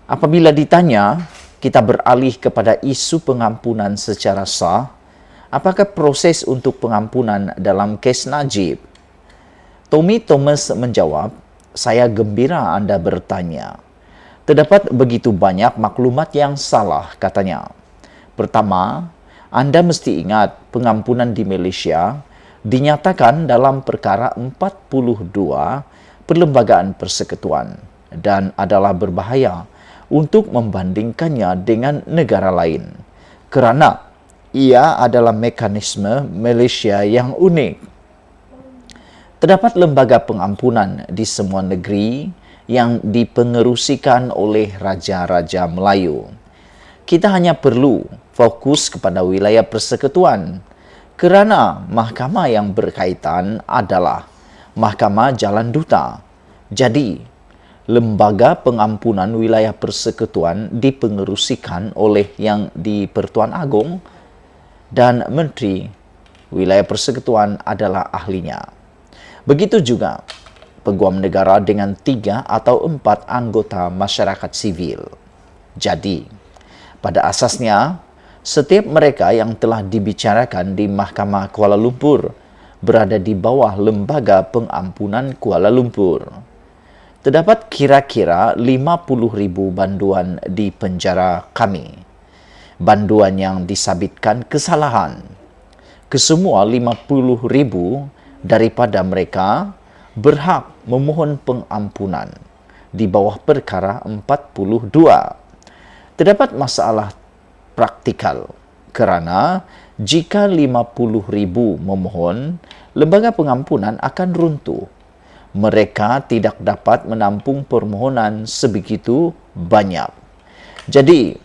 Apabila ditanya, kita beralih kepada isu pengampunan secara sah. Apakah proses untuk pengampunan dalam kes Najib? Tommy Thomas menjawab, "Saya gembira Anda bertanya. Terdapat begitu banyak maklumat yang salah," katanya. Pertama, Anda mesti ingat pengampunan di Malaysia dinyatakan dalam perkara 42 Perlembagaan Persekutuan dan adalah berbahaya untuk membandingkannya dengan negara lain kerana ia adalah mekanisme Malaysia yang unik. Terdapat lembaga pengampunan di semua negeri yang dipengerusikan oleh Raja-Raja Melayu. Kita hanya perlu fokus kepada wilayah persekutuan kerana mahkamah yang berkaitan adalah Mahkamah Jalan Duta. Jadi, lembaga pengampunan wilayah persekutuan dipengerusikan oleh Yang di-Pertuan Agong dan Menteri Wilayah Persekutuan adalah ahlinya. Begitu juga peguam negara dengan 3 atau 4 anggota masyarakat sivil. Jadi, pada asasnya, setiap mereka yang telah dibicarakan di Mahkamah Kuala Lumpur berada di bawah Lembaga Pengampunan Kuala Lumpur. Terdapat kira-kira 50,000 banduan di penjara kami. Banduan yang disabitkan kesalahan. Kesemua 50,000 daripada mereka berhak memohon pengampunan di bawah perkara 42. Terdapat masalah praktikal kerana jika 50,000 memohon, lembaga pengampunan akan runtuh. Mereka tidak dapat menampung permohonan sebegitu banyak. Jadi,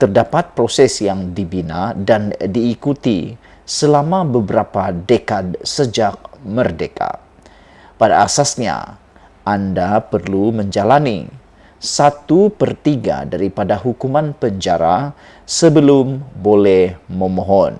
terdapat proses yang dibina dan diikuti selama beberapa dekad sejak merdeka. Pada asasnya, Anda perlu menjalani 1/3 daripada hukuman penjara sebelum boleh memohon.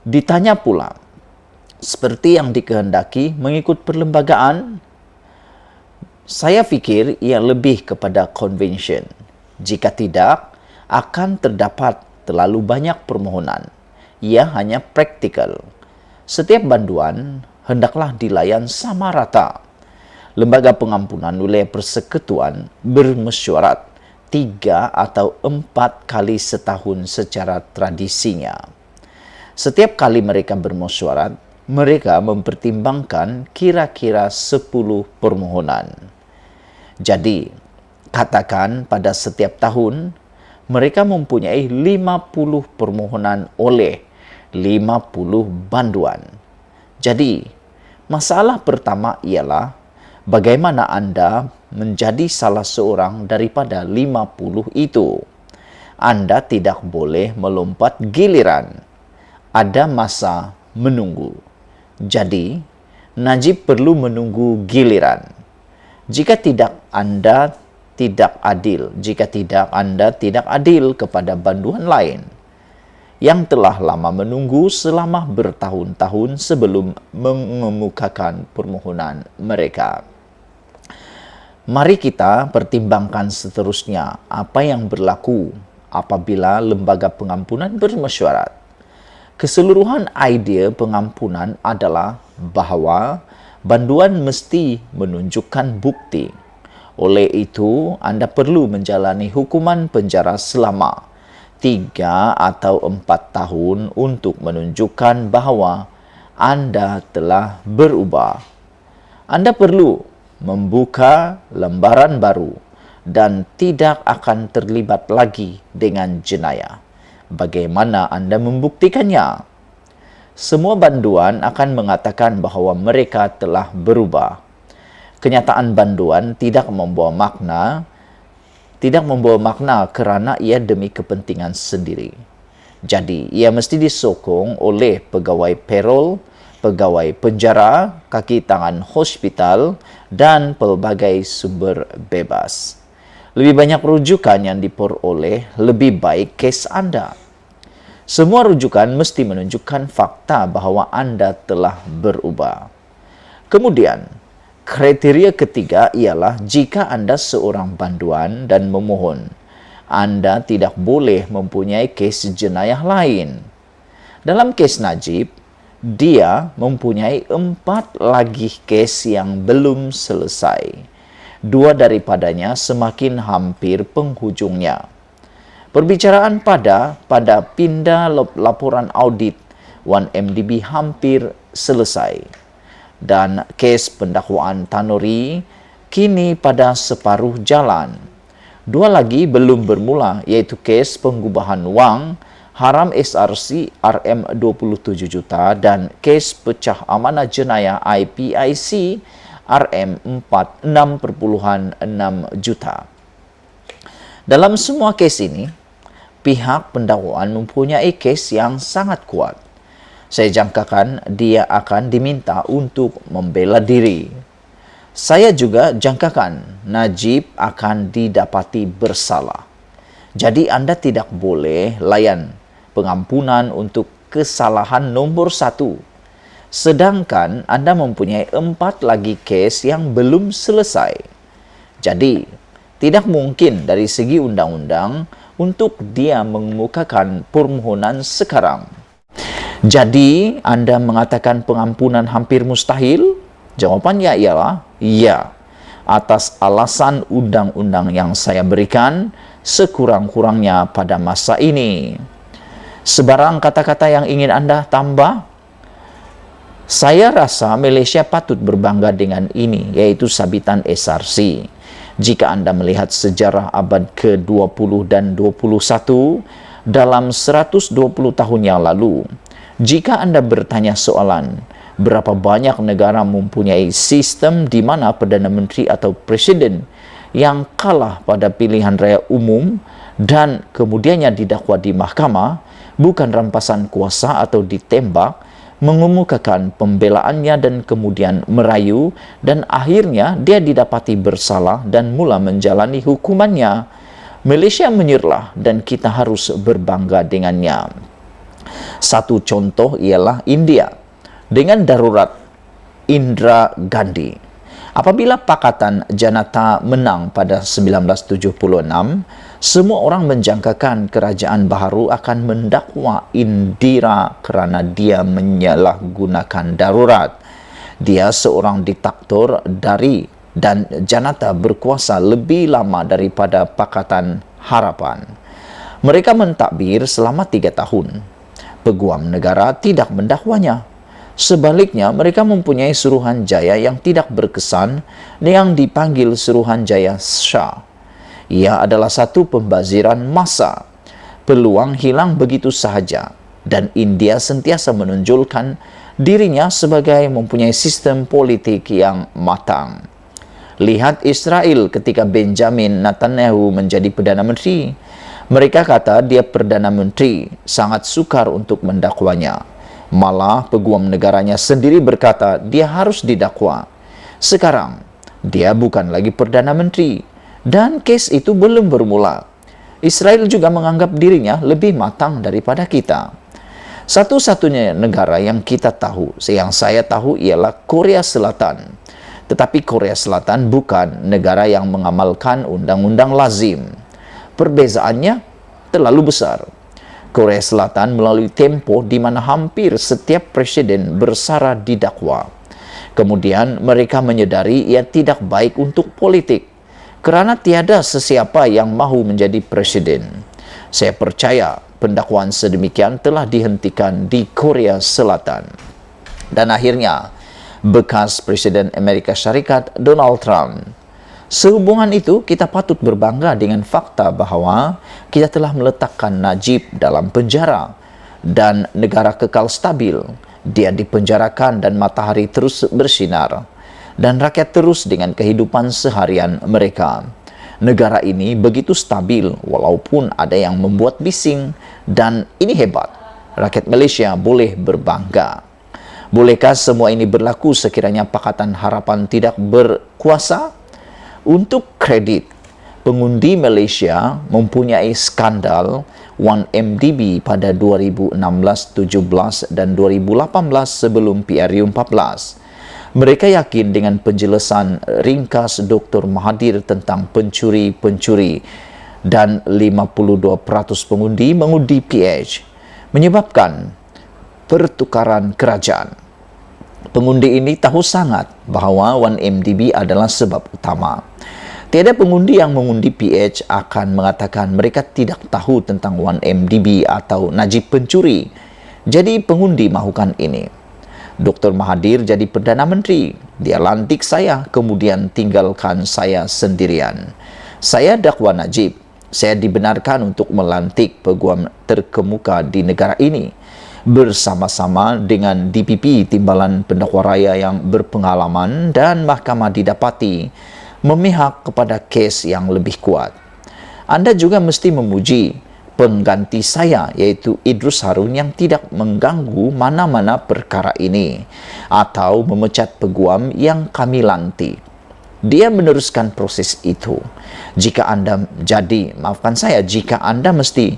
Ditanya pula, seperti yang dikehendaki mengikut perlembagaan? Saya fikir ia lebih kepada convention. Jika tidak, akan terdapat terlalu banyak permohonan. Ia hanya praktikal. Setiap banduan hendaklah dilayan sama rata. Lembaga pengampunan wilayah persekutuan bermesyuarat 3 atau 4 kali setahun secara tradisinya. Setiap kali mereka bermesyuarat, mereka mempertimbangkan kira-kira 10 permohonan. Jadi, katakan pada setiap tahun, mereka mempunyai 50 permohonan oleh 50 banduan. Jadi, masalah pertama ialah bagaimana Anda menjadi salah seorang daripada 50 itu. Anda tidak boleh melompat giliran. Ada masa menunggu. Jadi, Najib perlu menunggu giliran. Jika tidak, Anda tidak adil. Jika tidak, Anda tidak adil kepada banduan lain yang telah lama menunggu selama bertahun-tahun sebelum mengemukakan permohonan mereka. Mari kita pertimbangkan seterusnya apa yang berlaku apabila lembaga pengampunan bermesyuarat. Keseluruhan idea pengampunan adalah bahawa banduan mesti menunjukkan bukti. Oleh itu, Anda perlu menjalani hukuman penjara selama 3 atau 4 tahun untuk menunjukkan bahawa Anda telah berubah. Anda perlu membuka lembaran baru dan tidak akan terlibat lagi dengan jenayah. Bagaimana Anda membuktikannya? Semua banduan akan mengatakan bahawa mereka telah berubah. Kenyataan banduan tidak membawa makna kerana ia demi kepentingan sendiri. Jadi, ia mesti disokong oleh pegawai payroll, pegawai penjara, kaki tangan hospital dan pelbagai sumber bebas. Lebih banyak rujukan yang diperoleh, lebih baik kes Anda. Semua rujukan mesti menunjukkan fakta bahawa Anda telah berubah. Kemudian, kriteria ketiga ialah jika Anda seorang banduan dan memohon, Anda tidak boleh mempunyai kes jenayah lain. Dalam kes Najib, dia mempunyai 4 lagi kes yang belum selesai. 2 daripadanya semakin hampir penghujungnya. Perbicaraan pada pindah laporan audit 1MDB hampir selesai. Dan kes pendakwaan Tanuri kini pada separuh jalan. 2 lagi belum bermula, iaitu kes pengubahan wang haram SRC RM27 juta dan kes pecah amanah jenayah IPIC RM46.6 juta. Dalam semua kes ini, pihak pendakwaan mempunyai kes yang sangat kuat. Saya jangkakan dia akan diminta untuk membela diri. Saya juga jangkakan Najib akan didapati bersalah. Jadi Anda tidak boleh layan pengampunan untuk kesalahan nomor 1. Sedangkan Anda mempunyai 4 lagi kes yang belum selesai. Jadi, tidak mungkin dari segi undang-undang untuk dia mengemukakan permohonan sekarang. Jadi, Anda mengatakan pengampunan hampir mustahil? Jawabannya ialah ya, atas alasan undang-undang yang saya berikan sekurang-kurangnya pada masa ini. Sebarang kata-kata yang ingin Anda tambah? Saya rasa Malaysia patut berbangga dengan ini, yaitu sabitan SRC. Jika Anda melihat sejarah abad ke-20 dan 21 dalam 120 tahun yang lalu, jika Anda bertanya soalan, berapa banyak negara mempunyai sistem di mana Perdana Menteri atau Presiden yang kalah pada pilihan raya umum dan kemudiannya didakwa di mahkamah, bukan rampasan kuasa atau ditembak, mengemukakan pembelaannya dan kemudian merayu dan akhirnya dia didapati bersalah dan mula menjalani hukumannya. Malaysia menyerlah dan kita harus berbangga dengannya. Satu contoh ialah India dengan darurat Indira Gandhi. Apabila Pakatan Janata menang pada 1976, semua orang menjangkakan kerajaan baharu akan mendakwa Indira kerana dia menyalahgunakan darurat. Dia seorang diktator dan Janata berkuasa lebih lama daripada Pakatan Harapan. Mereka mentadbir selama 3 tahun. Peguam negara tidak mendakwanya. Sebaliknya, mereka mempunyai Suruhanjaya yang tidak berkesan yang dipanggil Suruhanjaya Shah. Ia adalah satu pembaziran massa. Peluang hilang begitu sahaja dan India sentiasa menonjolkan dirinya sebagai mempunyai sistem politik yang matang. Lihat Israel ketika Benjamin Netanyahu menjadi Perdana Menteri. Mereka kata dia Perdana Menteri, sangat sukar untuk mendakwanya. Malah peguam negaranya sendiri berkata dia harus didakwa. Sekarang, dia bukan lagi Perdana Menteri dan kes itu belum bermula. Israel juga menganggap dirinya lebih matang daripada kita. Satu-satunya negara yang saya tahu ialah Korea Selatan. Tetapi Korea Selatan bukan negara yang mengamalkan undang-undang lazim. Perbezaannya terlalu besar. Korea Selatan melalui tempoh di mana hampir setiap presiden bersara didakwa. Kemudian mereka menyedari ia tidak baik untuk politik kerana tiada sesiapa yang mahu menjadi presiden. Saya percaya pendakwaan sedemikian telah dihentikan di Korea Selatan. Dan akhirnya, bekas Presiden Amerika Syarikat Donald Trump. Sehubungan itu, kita patut berbangga dengan fakta bahawa kita telah meletakkan Najib dalam penjara dan negara kekal stabil. Dia dipenjarakan dan matahari terus bersinar dan rakyat terus dengan kehidupan seharian mereka. Negara ini begitu stabil walaupun ada yang membuat bising dan ini hebat. Rakyat Malaysia boleh berbangga. Bolehkah semua ini berlaku sekiranya Pakatan Harapan tidak berkuasa? Untuk kredit, pengundi Malaysia mempunyai skandal 1MDB pada 2016, 17 dan 2018 sebelum PRU 14. Mereka yakin dengan penjelasan ringkas Dr. Mahathir tentang pencuri-pencuri dan 52% pengundi mengundi PH menyebabkan pertukaran kerajaan. Pengundi ini tahu sangat bahawa 1MDB adalah sebab utama. Tiada pengundi yang mengundi PH akan mengatakan mereka tidak tahu tentang 1MDB atau Najib pencuri. Jadi pengundi mahukan ini. Dr. Mahathir jadi Perdana Menteri. Dia lantik saya, kemudian tinggalkan saya sendirian. Saya dakwa Najib. Saya dibenarkan untuk melantik peguam terkemuka di negara ini bersama-sama dengan DPP Timbalan Pendakwa Raya yang berpengalaman dan mahkamah didapati memihak kepada kes yang lebih kuat. Anda juga mesti memuji pengganti saya, yaitu Idrus Harun, yang tidak mengganggu mana-mana perkara ini atau memecat peguam yang kami lantik. Dia meneruskan proses itu. Jika Anda mesti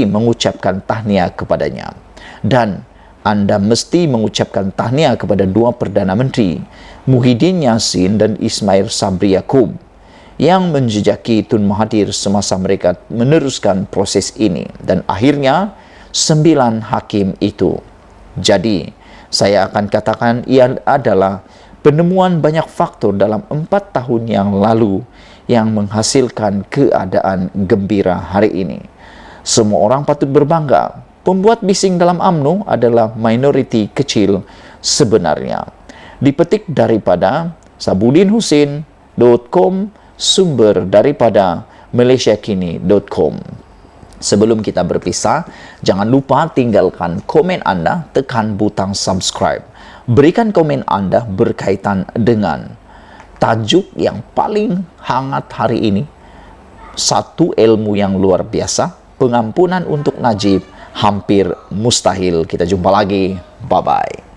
mengucapkan tahniah kepadanya. Dan Anda mesti mengucapkan tahniah kepada dua Perdana Menteri, Muhyiddin Yassin dan Ismail Sabri Yaakob, yang menjejaki Tun Mahathir semasa mereka meneruskan proses ini. Dan akhirnya 9 hakim itu. Jadi, saya akan katakan ia adalah penemuan banyak faktor dalam 4 tahun yang lalu yang menghasilkan keadaan gembira hari ini. Semua orang patut berbangga. Pembuat bising dalam UMNO adalah minoriti kecil sebenarnya. Dipetik daripada sabudinhusin.com, sumber daripada malaysiakini.com. Sebelum kita berpisah, jangan lupa tinggalkan komen Anda, tekan butang subscribe. Berikan komen Anda berkaitan dengan tajuk yang paling hangat hari ini. Satu ilmu yang luar biasa, pengampunan untuk Najib hampir mustahil. Kita jumpa lagi. Bye-bye.